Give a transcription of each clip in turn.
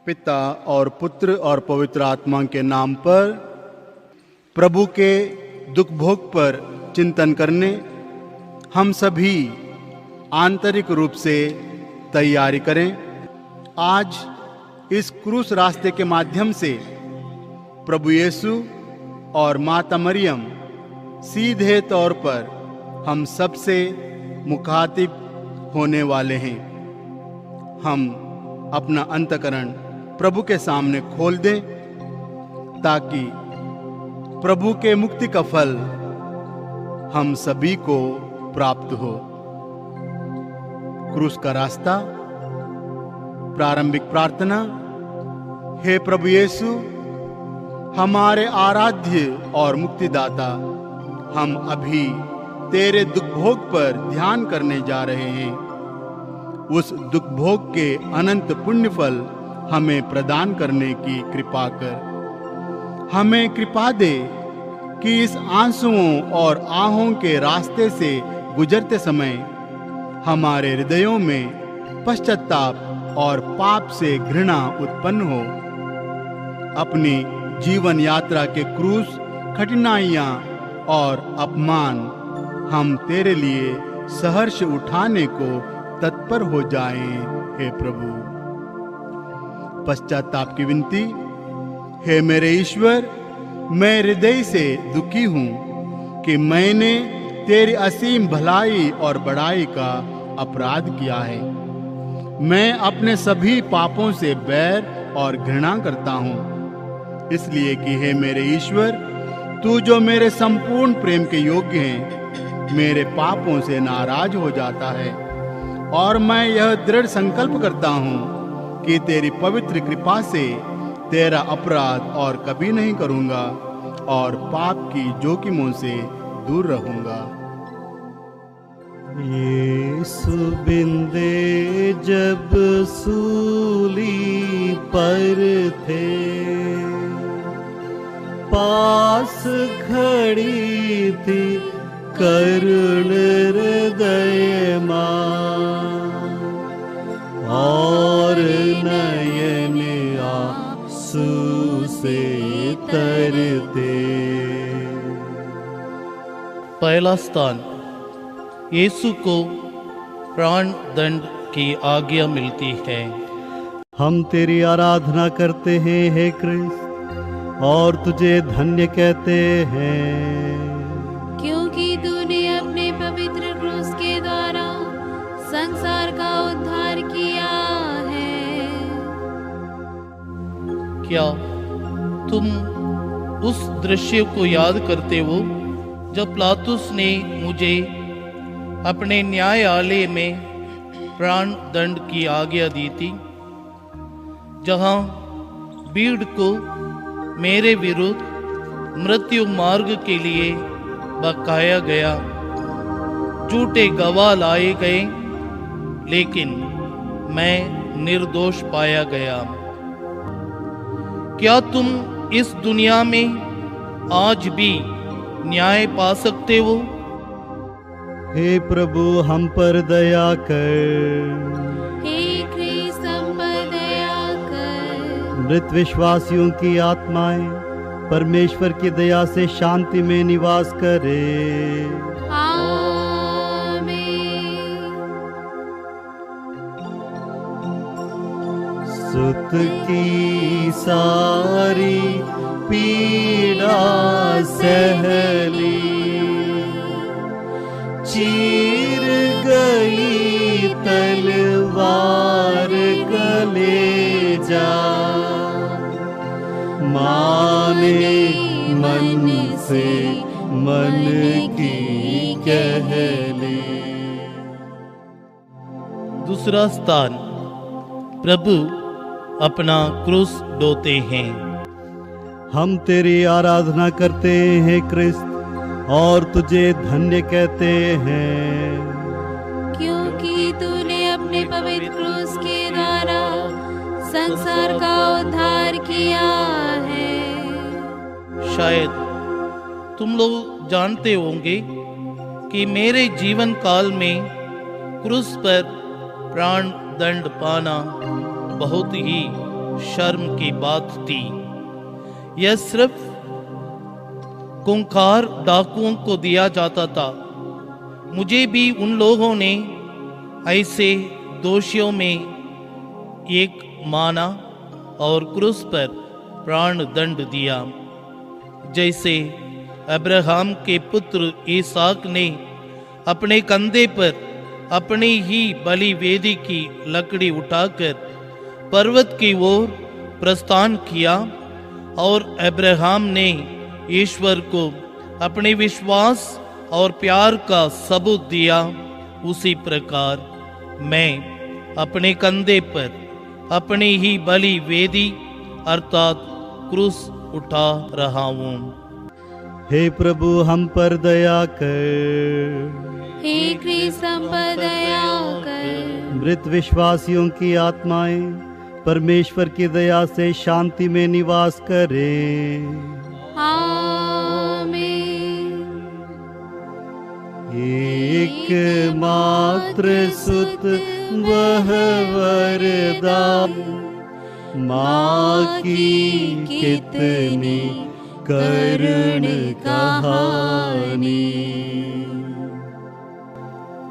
पिता और पुत्र और पवित्र आत्मा के नाम पर। प्रभु के दुख भोग पर चिंतन करने हम सभी आंतरिक रूप से तैयारी करें। आज इस क्रूस रास्ते के माध्यम से प्रभु यीशु और माता मरियम सीधे तौर पर हम सबसे मुखातिब होने वाले हैं। हम अपना अंतःकरण प्रभु के सामने खोल दें ताकि प्रभु के मुक्ति का फल हम सभी को प्राप्त हो। क्रूस का रास्ता। प्रारंभिक प्रार्थना। हे प्रभु यीशु, हमारे आराध्य और मुक्तिदाता, हम अभी तेरे दुख भोग पर ध्यान करने जा रहे हैं। उस दुख भोग के अनंत पुण्य फल हमें प्रदान करने की कृपा कर। हमें कृपा दे कि इस आंसुओं और आहों के रास्ते से गुजरते समय हमारे हृदयों में पश्चाताप और पाप से घृणा उत्पन्न हो। अपनी जीवन यात्रा के क्रूस, कठिनाइयां और अपमान हम तेरे लिए सहर्ष उठाने को तत्पर हो जाएं। हे प्रभु, पश्चाताप की विनती। हे मेरे ईश्वर, मैं हृदय से दुखी हूँ कि मैंने तेरी असीम भलाई और बड़ाई का अपराध किया है। मैं अपने सभी पापों से बैर और घृणा करता हूँ, इसलिए कि हे मेरे ईश्वर, तू जो मेरे संपूर्ण प्रेम के योग्य है, मेरे पापों से नाराज हो जाता है। और मैं यह दृढ़ संकल्प करता हूँ कि तेरी पवित्र कृपा से तेरा अपराध और कभी नहीं करूँगा और पाप की जोखिमों से दूर रहूँगा। यीशु बिंदे जब सूली पर थे, पास खड़ी थी करुण हृदय मां, और नयन आंसू से तरते। पहला स्थान। यीशु को प्राण दंड की आज्ञा मिलती है। हम तेरी आराधना करते हैं हे कृष्ण, और तुझे धन्य कहते हैं, क्योंकि तूने अपने पवित्र क्रूस के द्वारा संसार का उद्धार किया है। क्या तुम उस दृश्य को याद करते हो जब पिलातुस ने मुझे अपने न्यायालय में प्राण दंड की आज्ञा दी थी, जहां भीड़ को मेरे विरुद्ध मृत्यु मार्ग के लिए बकाया गया। झूठे गवाह लाए गए, लेकिन मैं निर्दोष पाया गया। क्या तुम इस दुनिया में आज भी न्याय पा सकते हो? हे प्रभु, हम पर दया कर। हे कृष्ण, हम पर दया कर। मृत विश्वासियों की आत्माएं परमेश्वर की दया से शांति में निवास करे। आमीन। सुत की सारी पीड़ा सहली, चीर गई तलवार कलेजा, माने मन से मन की कहली। दूसरा स्थान। प्रभु अपना क्रूस ढोते हैं। हम तेरी आराधना करते हैं कृष्ण, और तुझे धन्य कहते हैं, क्योंकि तूने अपने पवित्र क्रूस के द्वारा संसार का उद्धार किया है। शायद तुम लोग जानते होंगे कि मेरे जीवन काल में क्रूस पर प्राण दंड पाना बहुत ही शर्म की बात थी। यह सिर्फ खूंखार डाकुओं को दिया जाता था। मुझे भी उन लोगों ने ऐसे दोषियों में एक माना और क्रूस पर प्राण दंड दिया। जैसे अब्राहम के पुत्र इसहाक ने अपने कंधे पर अपनी ही बलि वेदी की लकड़ी उठाकर पर्वत की ओर प्रस्थान किया और अब्राहम ने ईश्वर को अपने विश्वास और प्यार का सबूत दिया, उसी प्रकार मैं अपने कंधे पर अपनी ही बलि वेदी अर्थात क्रूस उठा रहा हूँ। हे प्रभु हम पर दया कर। हे क्रिस्त हम पर दया कर। मृत विश्वासियों की आत्माएं परमेश्वर की दया से शांति में निवास करें। आमीन। एक मात्र सुत वह वरदान, माँ की कितनी करुण कहानी।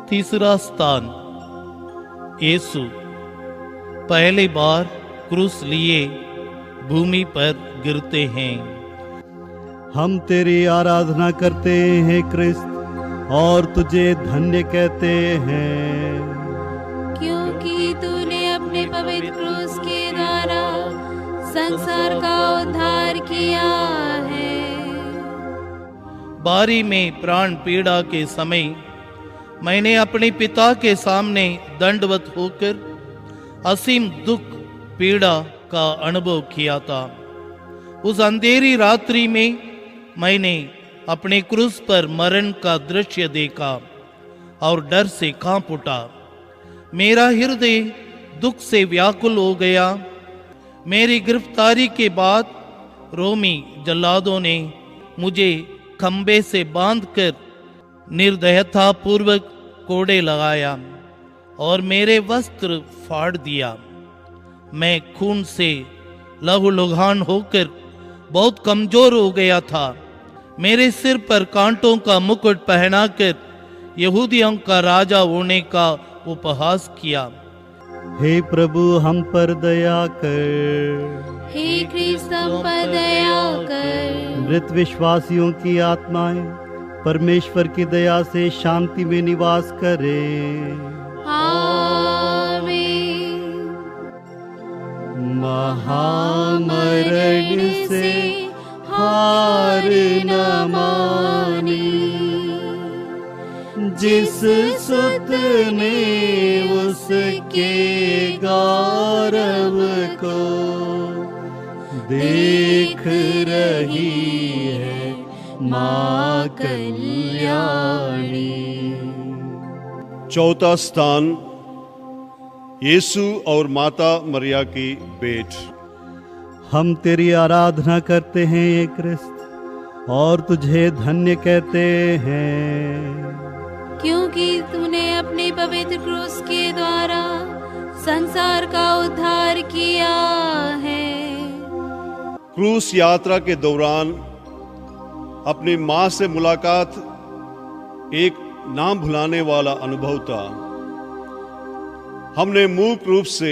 तीसरा स्थान, यीशु पहली बार क्रूस लिए भूमि पर गिरते हैं। हम तेरी आराधना करते हैं क्रिस्त और तुझे धन्य कहते हैं, क्योंकि तूने अपने पवित्र क्रूस के द्वारा संसार का उद्धार किया है। बारी में प्राण पीड़ा के समय मैंने अपने पिता के सामने दंडवत होकर असीम दुख पीड़ा का अनुभव किया था। उस अंधेरी रात्रि में मैंने अपने क्रूस पर मरण का दृश्य देखा और डर से कांप उठा। मेरा हृदय दुख से व्याकुल हो गया। मेरी गिरफ्तारी के बाद रोमी जल्लादों ने मुझे खंबे से बांधकर निर्दयता पूर्वक कोड़े लगाया और मेरे वस्त्र फाड़ दिया। मैं खून से लहूलुहान होकर बहुत कमजोर हो गया था। मेरे सिर पर कांटों का मुकुट पहनाकर यहूदियों का राजा होने का उपहास किया। हे प्रभु हम पर दया कर। हे क्रिस्त हम पर दया कर। मृत विश्वासियों की आत्माएं परमेश्वर की दया से शांति में निवास करें। आमीन। महामरण से हार न मानी, जिस सुत ने उसके गौरव को देख रही है माँ कल्याणी। चौथा स्थान, यीशु और माता मरिया की भेंट। हम तेरी आराधना करते हैं ये क्रिस्त और तुझे धन्य कहते हैं, क्योंकि तूने अपने पवित्र क्रूस के द्वारा संसार का उद्धार किया है। क्रूस यात्रा के दौरान अपनी माँ से मुलाकात एक ना भुलाने वाला अनुभव था। हमने मूक रूप से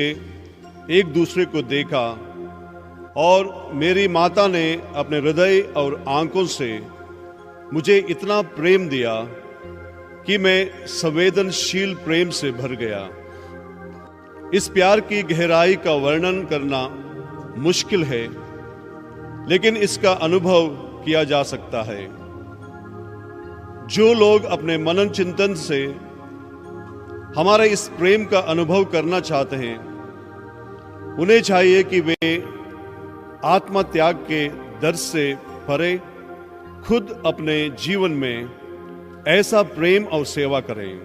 एक दूसरे को देखा और मेरी माता ने अपने हृदय और आंखों से मुझे इतना प्रेम दिया कि मैं संवेदनशील प्रेम से भर गया। इस प्यार की गहराई का वर्णन करना मुश्किल है, लेकिन इसका अनुभव किया जा सकता है। जो लोग अपने मनन चिंतन से हमारे इस प्रेम का अनुभव करना चाहते हैं, उन्हें चाहिए कि वे आत्मा त्याग के दर्द से भरे खुद अपने जीवन में ऐसा प्रेम और सेवा करें।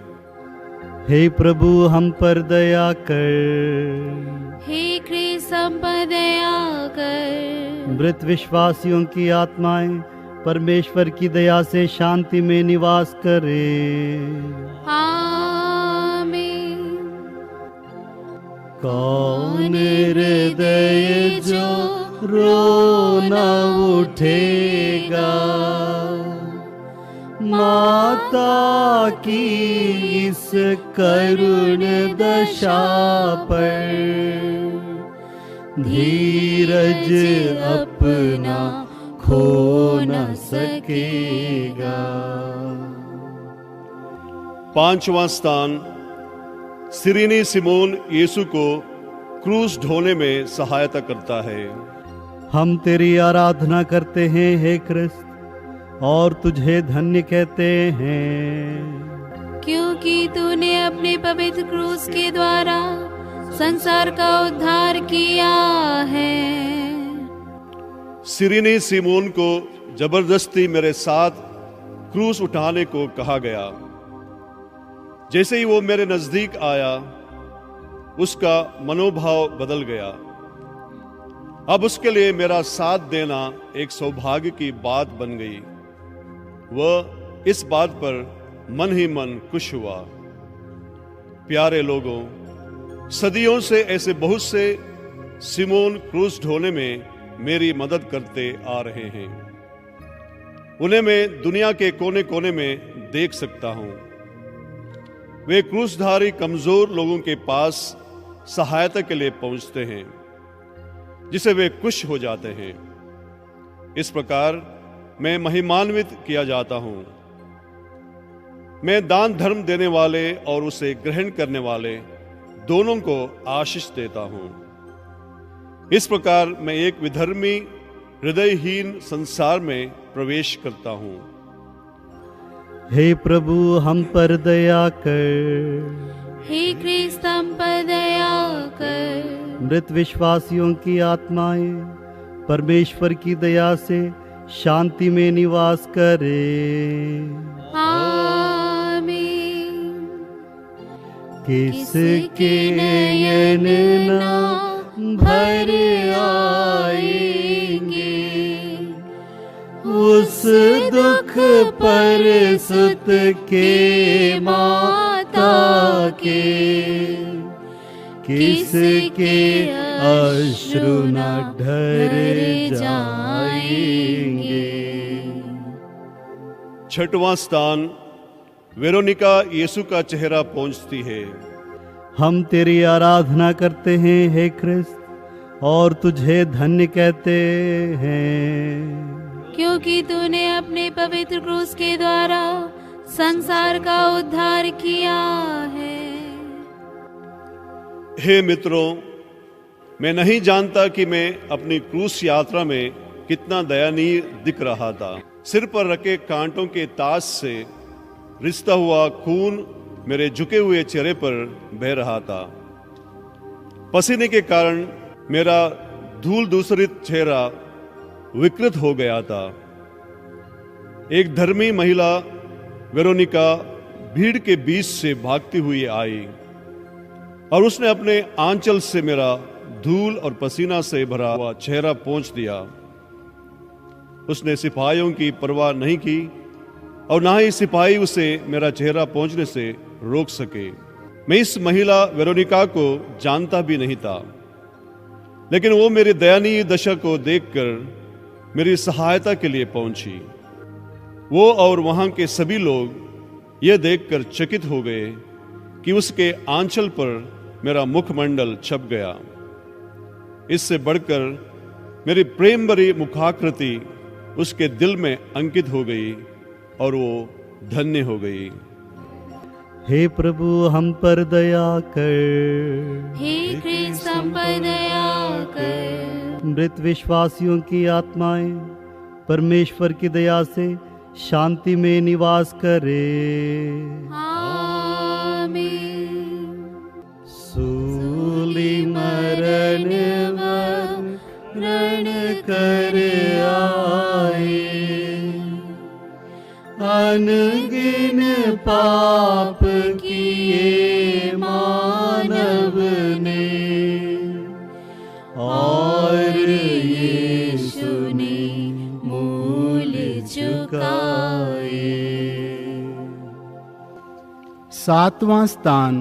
हे प्रभु हम पर दया कर। हे क्रिस्त हम पर दया कर। मृत विश्वासियों की आत्माएं परमेश्वर की दया से शांति में निवास करें। आमीन। कौन हृदय जो रो न उठेगा माता की इस करुण दशा पर, धीरज अपना खो न सकेगा। पांचवा स्थान, सिरीनी सिमोन यीशु को क्रूस ढोने में सहायता करता है। हम तेरी आराधना करते हैं हे क्रिस्त, और तुझे धन्य कहते हैं, क्योंकि तूने अपने पवित्र क्रूस के द्वारा संसार का उद्धार किया है। सिरीनी सिमोन को जबरदस्ती मेरे साथ क्रूस उठाने को कहा गया। जैसे ही वो मेरे नजदीक आया, उसका मनोभाव बदल गया। अब उसके लिए मेरा साथ देना एक सौभाग्य की बात बन गई। वह इस बात पर मन ही मन खुश हुआ। प्यारे लोगों, सदियों से ऐसे बहुत से सिमोन क्रूस ढोने में मेरी मदद करते आ रहे हैं। उन्हें मैं दुनिया के कोने कोने में देख सकता हूं। वे क्रूसधारी कमजोर लोगों के पास सहायता के लिए पहुंचते हैं, जिसे वे खुश हो जाते हैं। इस प्रकार मैं महिमान्वित किया जाता हूं। मैं दान धर्म देने वाले और उसे ग्रहण करने वाले दोनों को आशीष देता हूं। इस प्रकार मैं एक विधर्मी हृदयहीन संसार में प्रवेश करता हूं। हे प्रभु, हम पर दया कर। हे क्रिस्त, हम पर दया कर। मृत विश्वासियों की आत्माएं परमेश्वर की दया से शांति में निवास करे। आमीन। किसके नयन ना भर आएंगे उस दुख पर सुत के माता के, किसके अश्रु न ढर जाएंगे। छठवां स्थान, वेरोनिका यीशु का चेहरा पहुंचती है। हम तेरी आराधना करते हैं हे क्रिस्त, और तुझे धन्य कहते हैं, क्योंकि तूने अपने पवित्र क्रूस के द्वारा संसार का उद्धार किया है। हे मित्रों, मैं नहीं जानता कि मैं अपनी क्रूस यात्रा में कितना दयनीय दिख रहा था। सिर पर रखे कांटों के ताज से रिश्ता हुआ खून मेरे झुके हुए चेहरे पर बह रहा था। पसीने के कारण मेरा धूल दूसरित चेहरा विकृत हो गया था। एक धर्मी महिला वेरोनिका भीड़ के बीच से भागती हुई आई और उसने अपने आंचल से मेरा धूल और पसीना से भरा हुआ चेहरा पोंछ दिया। उसने सिपाहियों की परवाह नहीं की और ना ही सिपाही उसे मेरा चेहरा पोंछने से रोक सके। मैं इस महिला वेरोनिका को जानता भी नहीं था, लेकिन वो मेरी दयनीय दशा को देखकर मेरी सहायता के लिए पहुंची। वो और वहां के सभी लोग यह देखकर चकित हो गए कि उसके आंचल पर मेरा मुखमंडल छप गया। इससे बढ़कर मेरी प्रेम भरी मुखाकृति उसके दिल में अंकित हो गई और वो धन्य हो गई। हे प्रभु, हम पर दया कर। हे क्रिस्त, हम पर दया कर। मृत विश्वासियों की आत्माएं परमेश्वर की दया से शांति में निवास करे। आमीन। सूली मरण वरण कर आए, अनगिन पाप किए मानव ने, और यीशु ने मूल चुकाए। सातवां स्थान,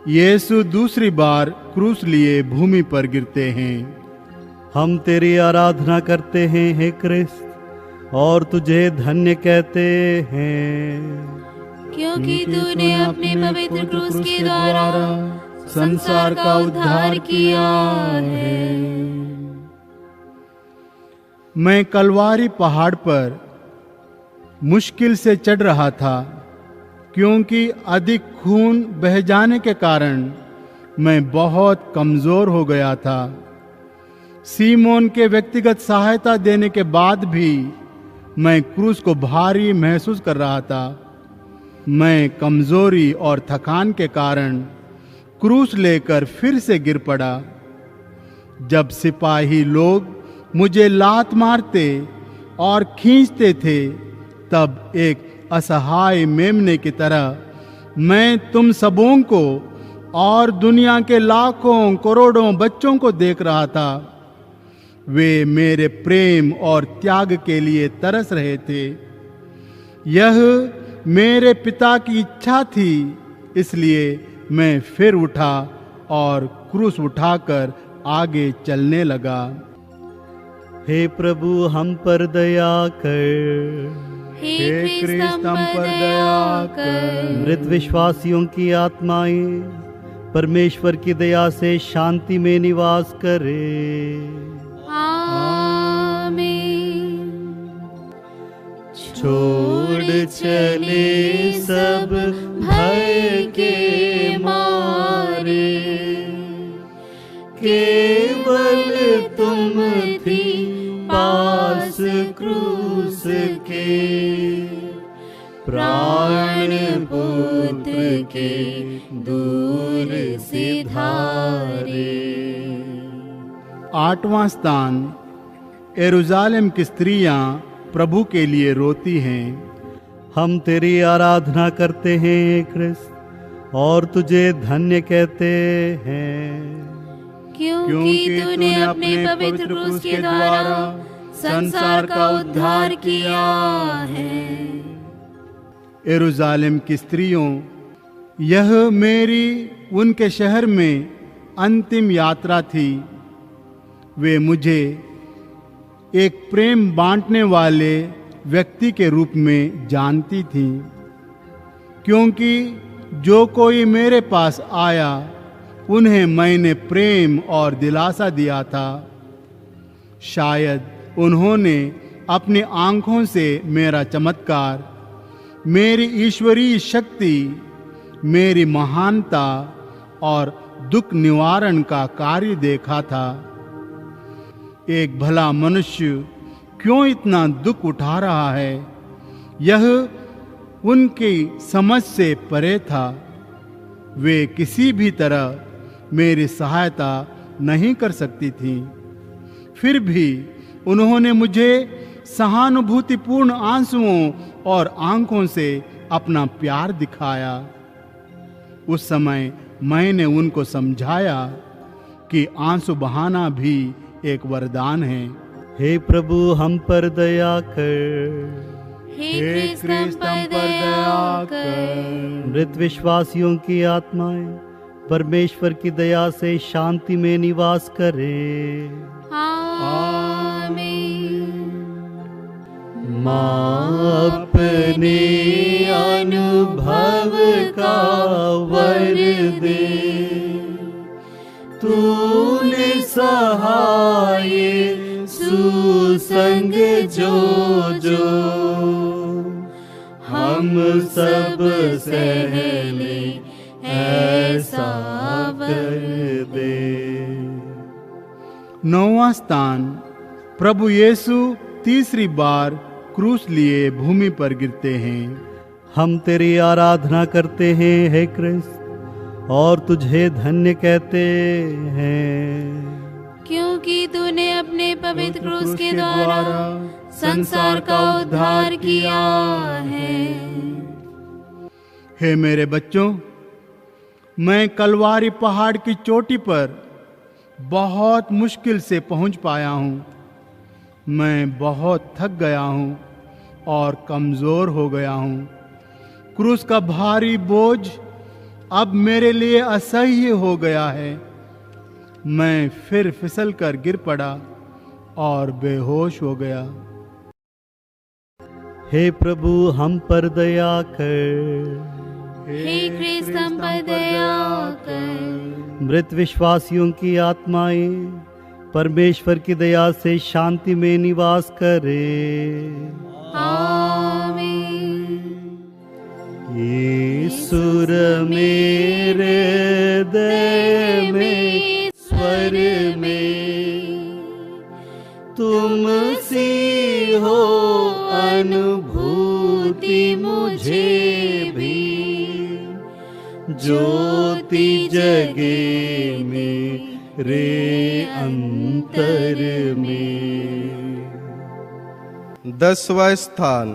यीशु दूसरी बार क्रूस लिए भूमि पर गिरते हैं। हम तेरी आराधना करते हैं हे क्रिस्त, और तुझे धन्य कहते हैं, क्योंकि तूने अपने पवित्र क्रूस के द्वारा संसार का उद्धार किया है। मैं कलवारी पहाड़ पर मुश्किल से चढ़ रहा था, क्योंकि अधिक खून बह जाने के कारण मैं बहुत कमजोर हो गया था। सीमोन के व्यक्तिगत सहायता देने के बाद भी मैं क्रूस को भारी महसूस कर रहा था। मैं कमजोरी और थकान के कारण क्रूस लेकर फिर से गिर पड़ा। जब सिपाही लोग मुझे लात मारते और खींचते थे, तब एक असहाय मेमने की तरह मैं तुम सबों को और दुनिया के लाखों करोड़ों बच्चों को देख रहा था। वे मेरे प्रेम और त्याग के लिए तरस रहे थे। यह मेरे पिता की इच्छा थी, इसलिए मैं फिर उठा और क्रूस उठाकर आगे चलने लगा। हे प्रभु हम पर दया कर, हे क्रिस्त हम पर दया कर। मृत विश्वासियों की आत्माएं परमेश्वर की दया से शांति में निवास करे। आमीन। छोड़ चले सब भय के मारे, केवल तुम थी पास क्रूस के, प्राण पुत्र के दूर से धारे। 8वां स्थान, यरूशलेम की स्त्रियां प्रभु के लिए रोती हैं। हम तेरी आराधना करते हैं क्रिस्त, और तुझे धन्य कहते हैं, क्योंकि तूने अपने पवित्र क्रूस के द्वारा संसार का उद्धार किया है। यरूशलेम की स्त्रियों, यह मेरी उनके शहर में अंतिम यात्रा थी। वे मुझे एक प्रेम बांटने वाले व्यक्ति के रूप में जानती थीं, क्योंकि जो कोई मेरे पास आया उन्हें मैंने प्रेम और दिलासा दिया था। शायद उन्होंने अपनी आंखों से मेरा चमत्कार, मेरी ईश्वरीय शक्ति, मेरी महानता और दुख निवारण का कार्य देखा था। एक भला मनुष्य क्यों इतना दुख उठा रहा है, यह उनकी समझ से परे था। वे किसी भी तरह मेरी सहायता नहीं कर सकती थी। फिर भी उन्होंने मुझे सहानुभूतिपूर्ण आंसुओं और आंखों से अपना प्यार दिखाया। उस समय मैंने उनको समझाया कि आंसू बहाना भी एक वरदान है। हे प्रभु हम पर दया कर, हे क्रिस्त हम पर दया कर। मृत विश्वासियों की आत्माएं परमेश्वर की दया से शांति में निवास करे। आमीन। माँ अपने अनुभव का वर दे, तूने सहाय सुसंग जो जो हम सब सहले ऐसा कर दे। 9वां स्थान, प्रभु यीशु तीसरी बार क्रूस लिए भूमि पर गिरते हैं। हम तेरी आराधना करते हैं हे क्रिस्त, और तुझे धन्य कहते हैं, क्योंकि तूने अपने पवित्र क्रूस के द्वारा संसार का उद्धार किया है। हे मेरे बच्चों, मैं कलवारी पहाड़ की चोटी पर बहुत मुश्किल से पहुंच पाया हूं। मैं बहुत थक गया हूं और कमजोर हो गया हूं। क्रूस का भारी बोझ अब मेरे लिए असह्य हो गया है। मैं फिर फिसल कर गिर पड़ा और बेहोश हो गया। हे प्रभु हम पर दया कर। हे कृष्ण हम पर दया कर। मृत विश्वासियों की आत्माएं परमेश्वर की दया से शांति में निवास करे। आमीन। ईश्वर मेरे हृदय में स्वर में तुम सी हो अनुभूति मुझे भी, ज्योति जगे मेरे अंतर में। 10वां स्थान,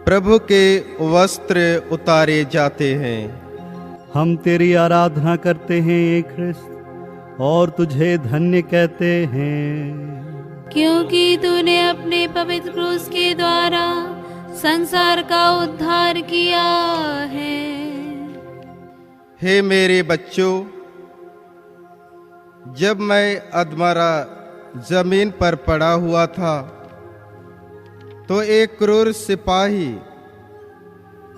प्रभु के वस्त्र उतारे जाते हैं। हम तेरी आराधना करते हैं हे ख्रिस्त और तुझे धन्य कहते हैं, क्योंकि तूने अपने पवित्र क्रूस के द्वारा संसार का उद्धार किया है। हे मेरे बच्चों, जब मैं अधमरा जमीन पर पड़ा हुआ था तो एक क्रूर सिपाही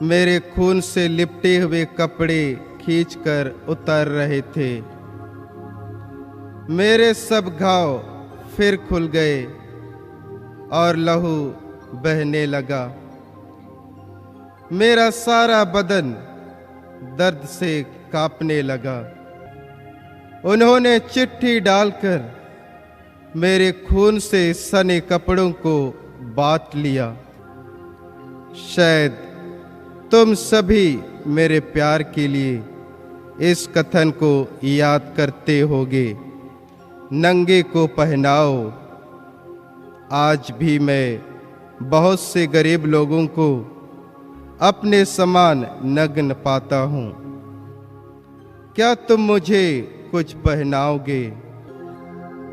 मेरे खून से लिपटे हुए कपड़े खींचकर उतार रहे थे। मेरे सब घाव फिर खुल गए और लहू बहने लगा। मेरा सारा बदन दर्द से कांपने लगा। उन्होंने चिट्ठी डालकर मेरे खून से सने कपड़ों को बांट लिया। शायद तुम सभी मेरे प्यार के लिए इस कथन को याद करते होगे, नंगे को पहनाओ। आज भी मैं बहुत से गरीब लोगों को अपने समान नग्न पाता हूँ। क्या तुम मुझे कुछ पहनाओगे?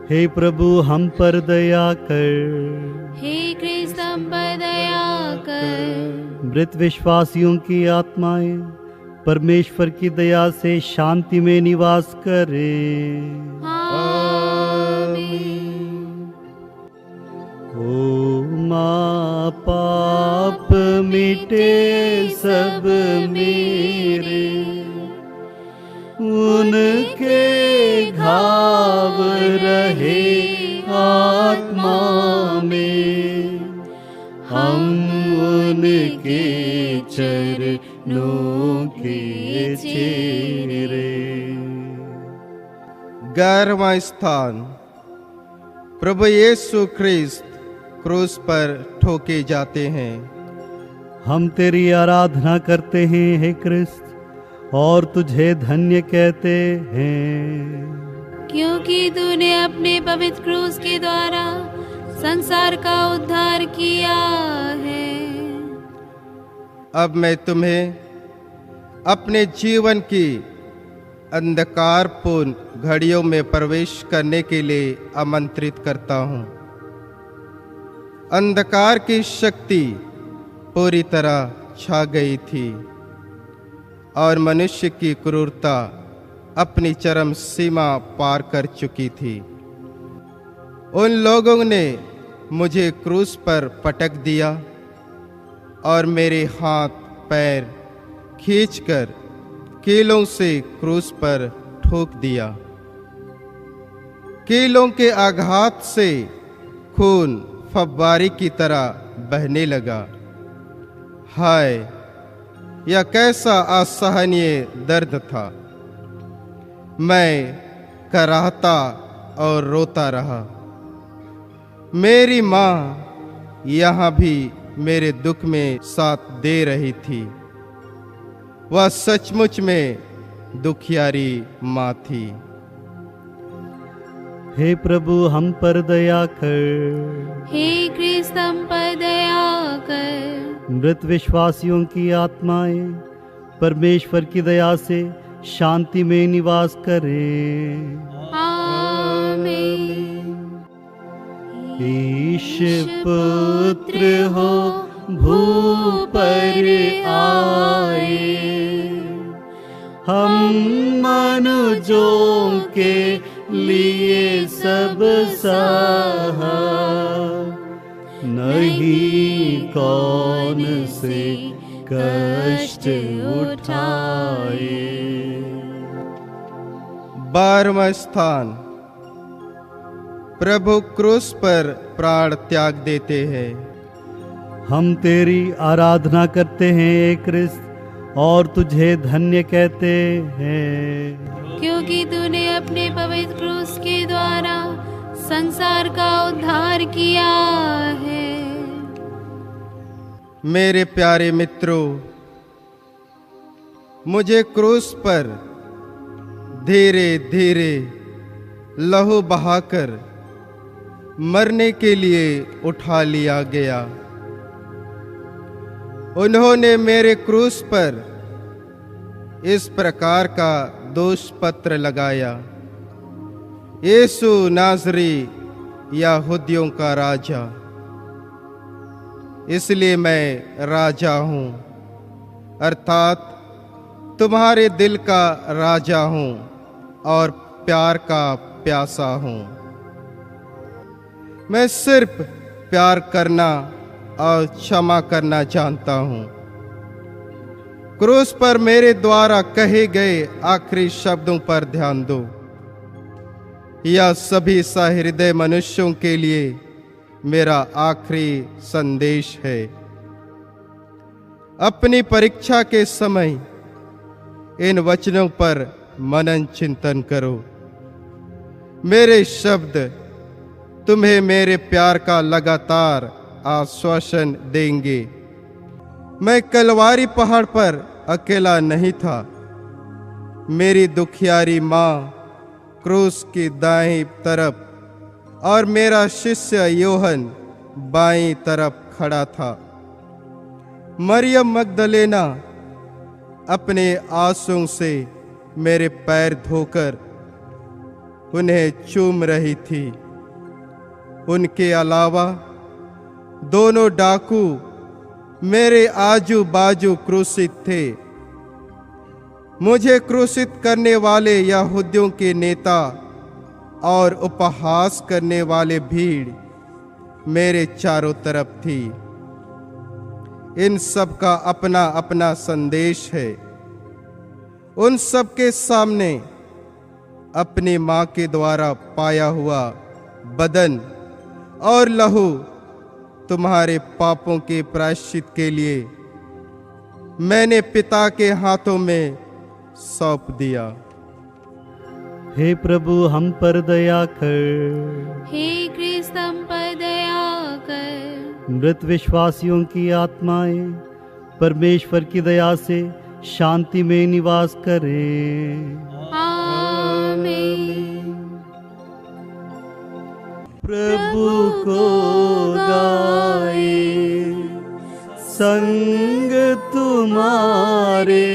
हे प्रभु हम पर दया कर। हे कृष्ण हम पर दया कर। मृत विश्वासियों की आत्माएं परमेश्वर की दया से शांति में निवास करे। ओ माँ पाप मिटे सब मेरे, उनके घाव रहे आत्मा में, हम उनके चरणों के चेहरे। 11वां स्थान, प्रभु यीशु ख्रिस्त क्रूस पर ठोके जाते हैं। हम तेरी आराधना करते हैं हे क्रिस्त और तुझे धन्य कहते हैं, क्योंकि तूने अपने पवित्र क्रूस के द्वारा संसार का उद्धार किया है। अब मैं तुम्हें अपने जीवन की अंधकारपूर्ण घड़ियों में प्रवेश करने के लिए आमंत्रित करता हूँ। अंधकार की शक्ति पूरी तरह छा गई थी और मनुष्य की क्रूरता अपनी चरम सीमा पार कर चुकी थी। उन लोगों ने मुझे क्रूस पर पटक दिया और मेरे हाथ पैर खींचकर कीलों से क्रूस पर ठोक दिया। कीलों के आघात से खून फव्वारे की तरह बहने लगा। हाय, यह कैसा असहनीय दर्द था। मैं कराहता और रोता रहा। मेरी माँ यहाँ भी मेरे दुख में साथ दे रही थी। वह सचमुच में दुखियारी माँ थी। हे प्रभु हम पर दया कर। हे कृष्ण हम पर दया कर। मृत विश्वासियों की आत्माएं परमेश्वर की दया से शांति में निवास करे। आमीन। ईश पुत्र हो भू पर आए, हम मनुजों के लिए सब सहा, नहीं कौन से कष्ट उठाए। 12वां स्थान, प्रभु क्रूस पर प्राण त्याग देते हैं। हम तेरी आराधना करते हैं हे क्रिस्त, और तुझे धन्य कहते हैं, क्योंकि तूने अपने पवित्र क्रूस के द्वारा संसार का उद्धार किया है। मेरे प्यारे मित्रों, मुझे क्रूस पर धीरे धीरे लहू बहाकर मरने के लिए उठा लिया गया। उन्होंने मेरे क्रूस पर इस प्रकार का दोष पत्र लगाया, यीशु नाज़री यहूदियों का राजा। इसलिए मैं राजा हूँ, अर्थात तुम्हारे दिल का राजा हूँ और प्यार का प्यासा हूँ। मैं सिर्फ प्यार करना और क्षमा करना जानता हूँ। क्रूस पर मेरे द्वारा कहे गए आखिरी शब्दों पर ध्यान दो। यह सभी सहृदय मनुष्यों के लिए मेरा आखिरी संदेश है। अपनी परीक्षा के समय इन वचनों पर मनन चिंतन करो। मेरे शब्द तुम्हें मेरे प्यार का लगातार आश्वासन देंगे। मैं कलवारी पहाड़ पर अकेला नहीं था। मेरी दुखियारी माँ क्रूस की दाईं तरफ और मेरा शिष्य योहन बाईं तरफ खड़ा था। मरियम मगदलेना अपने आंसुओं से मेरे पैर धोकर उन्हें चूम रही थी। उनके अलावा दोनों डाकू मेरे आजू बाजू क्रूसित थे। मुझे क्रूसित करने वाले यहूदियों के नेता और उपहास करने वाले भीड़ मेरे चारों तरफ थी। इन सब का अपना अपना संदेश है। उन सब के सामने अपनी माँ के द्वारा पाया हुआ बदन और लहू तुम्हारे पापों के प्रायश्चित के लिए मैंने पिता के हाथों में सौंप दिया। हे प्रभु हम पर दया कर, हे क्रिस्त हम पर दया कर। मृत विश्वासियों की आत्माएं परमेश्वर की दया से शांति में निवास करें। आमीन। प्रभु को गाए संग तुम्हारे,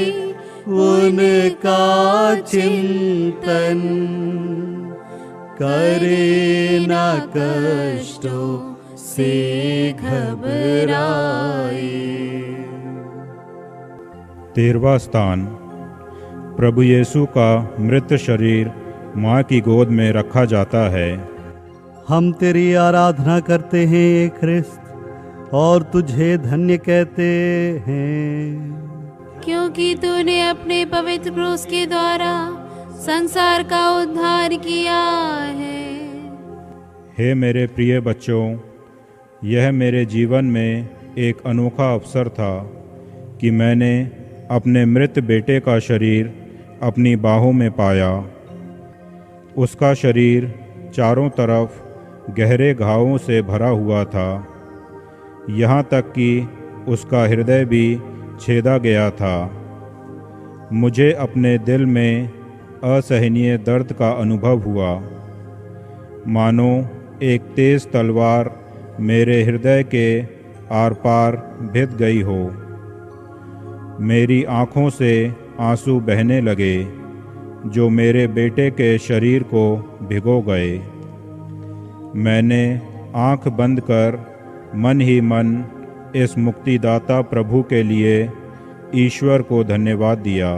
उनका चिंतन करे न कष्टों से घबराए। 13वां स्थान, प्रभु यीशु का मृत शरीर माँ की गोद में रखा जाता है। हम तेरी आराधना करते हैं हे ख्रिस्त, और तुझे धन्य कहते हैं, क्योंकि तूने अपने पवित्र क्रूस के द्वारा संसार का उद्धार किया है। हे मेरे प्रिय बच्चों, यह मेरे जीवन में एक अनोखा अवसर था कि मैंने अपने मृत बेटे का शरीर अपनी बाहों में पाया। उसका शरीर चारों तरफ गहरे घावों से भरा हुआ था, यहाँ तक कि उसका हृदय भी छेदा गया था। मुझे अपने दिल में असहनीय दर्द का अनुभव हुआ, मानो एक तेज तलवार मेरे हृदय के आर पार भिद गई हो। मेरी आँखों से आंसू बहने लगे जो मेरे बेटे के शरीर को भिगो गए। मैंने आँख बंद कर मन ही मन इस मुक्तिदाता प्रभु के लिए ईश्वर को धन्यवाद दिया।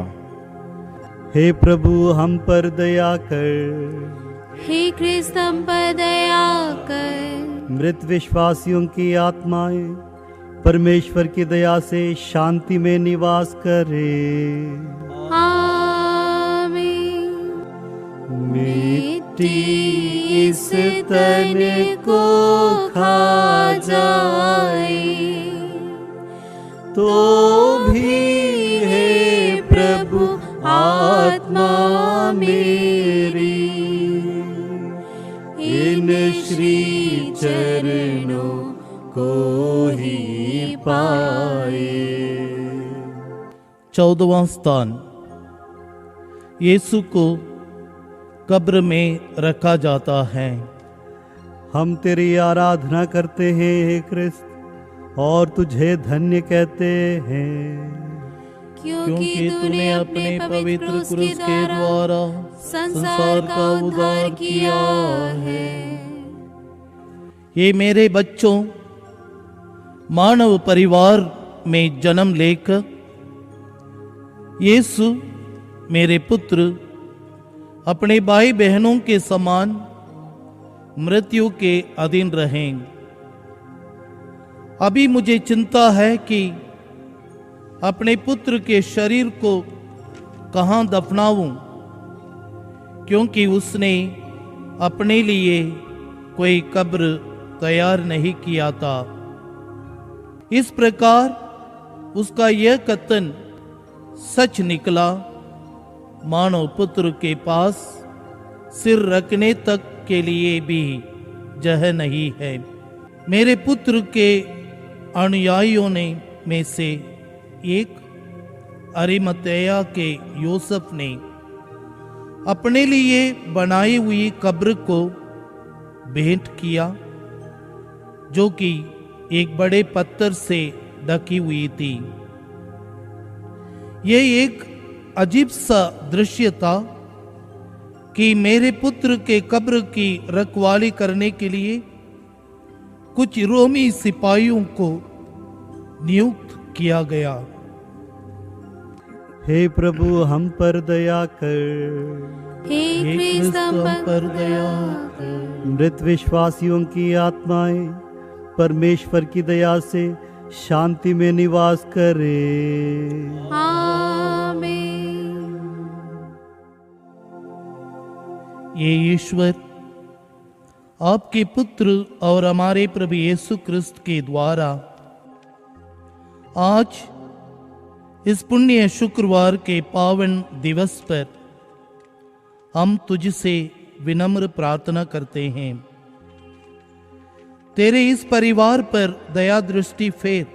हे प्रभु हम पर दया कर। हे क्रिस्त हम पर दया कर। मृत विश्वासियों की आत्माएं परमेश्वर की दया से शांति में निवास करे। आमीन। मिट्टी इस तन को खा जाए तो भी हे प्रभु आत्मा मेरी इन श्री चरणों को ही पाए। 14वां स्थान, यीशु को कब्र में रखा जाता है। हम तेरी आराधना करते हैं हे क्रिस्त और तुझे धन्य कहते हैं, क्योंकि तूने अपने पवित्र क्रूस के द्वारा संसार का उद्धार किया है। ये मेरे बच्चों, मानव परिवार में जन्म लेकर यीशु मेरे पुत्र अपने भाई बहनों के समान मृत्यु के अधीन रहें। अभी मुझे चिंता है कि अपने पुत्र के शरीर को कहाँ दफनाऊं, क्योंकि उसने अपने लिए कोई कब्र तैयार नहीं किया था। इस प्रकार उसका यह कथन सच निकला, मानो पुत्र के पास सिर रखने तक के लिए भी जगह नहीं है। मेरे पुत्र के अनुयायियों ने में से एक अरिमतैया के यूसुफ ने अपने लिए बनाई हुई कब्र को भेंट किया, जो कि एक बड़े पत्थर से ढकी हुई थी। यह एक अजीब सा दृश्य था कि मेरे पुत्र के कब्र की रखवाली करने के लिए कुछ रोमी सिपाहियों को नियुक्त किया गया। हे प्रभु हम पर दया कर। हे क्रिस्त हम पर दया कर। मृत विश्वासियों की आत्माएं परमेश्वर की दया से शांति में निवास करे। आमीन। ये ईश्वर आपके पुत्र और हमारे प्रभु यीशु क्रिस्त के द्वारा आज इस पुण्य शुक्रवार के पावन दिवस पर हम तुझसे विनम्र प्रार्थना करते हैं, तेरे इस परिवार पर दया दृष्टि फेर,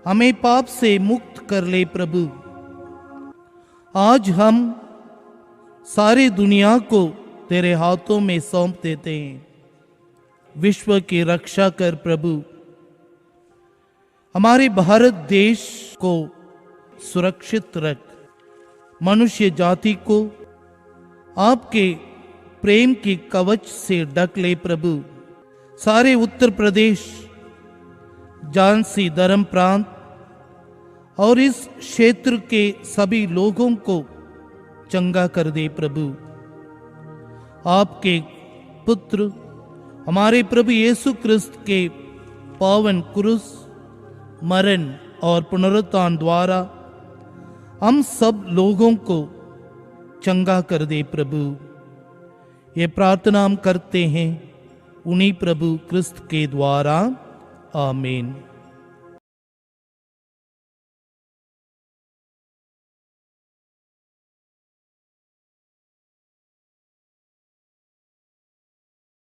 हमें पाप से मुक्त कर ले प्रभु। आज हम सारी दुनिया को तेरे हाथों में सौंप देते हैं। विश्व की रक्षा कर प्रभु। हमारे भारत देश को सुरक्षित रख। मनुष्य जाति को आपके प्रेम की कवच से ढक ले प्रभु। सारे उत्तर प्रदेश, झांसी धर्म प्रांत और इस क्षेत्र के सभी लोगों को चंगा कर दे प्रभु। आपके पुत्र हमारे प्रभु यीशु क्रिस्त के पावन क्रूस, मरण और पुनरुत्थान द्वारा हम सब लोगों को चंगा कर दे प्रभु। ये प्रार्थना हम करते हैं उन्हीं प्रभु क्रिस्त के द्वारा। आमीन।